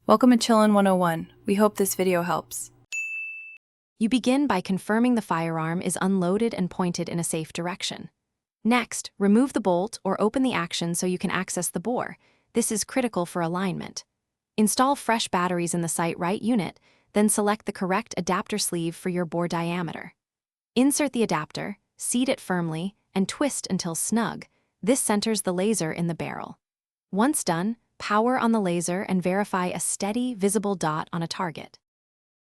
Welcome to Chillin' 101. We hope this video helps. You begin by confirming the firearm is unloaded and pointed in a safe direction. Next, remove the bolt or open the action so you can access the bore. This is critical for alignment. Install fresh batteries in the Sightrite unit, then select the correct adapter sleeve for your bore diameter. Insert the adapter, seat it firmly, and twist until snug. This centers the laser in the barrel. Once done, power on the laser and verify a steady, visible dot on a target.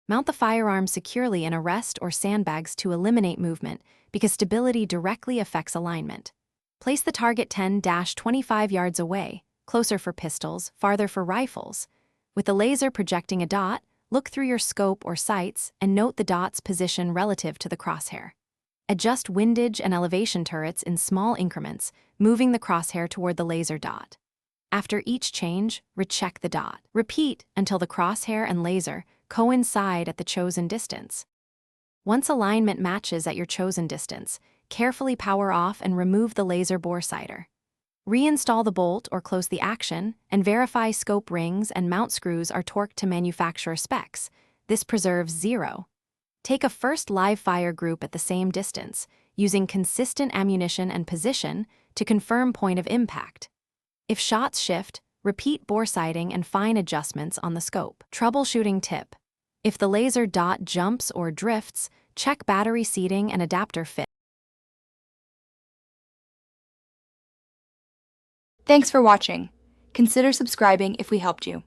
Mount the firearm securely in a rest or sandbags to eliminate movement because stability directly affects alignment. Place the target 10-25 yards away, closer for pistols, farther for rifles. With the laser projecting a dot, look through your scope or sights and note the dot's position relative to the crosshair. Adjust windage and elevation turrets in small increments, moving the crosshair toward the laser dot. After each change, recheck the dot. Repeat until the crosshair and laser coincide at the chosen distance. Once alignment matches at your chosen distance, carefully power off and remove the laser bore sighter. Reinstall the bolt or close the action, and verify scope rings and mount screws are torqued to manufacturer specs. This preserves zero. Take a first live fire group at the same distance, using consistent ammunition and position to confirm point of impact. If shots shift, repeat bore sighting and fine adjustments on the scope. Troubleshooting tip: if the laser dot jumps or drifts, check battery seating and adapter fit. Thanks for watching. Consider subscribing if we helped you.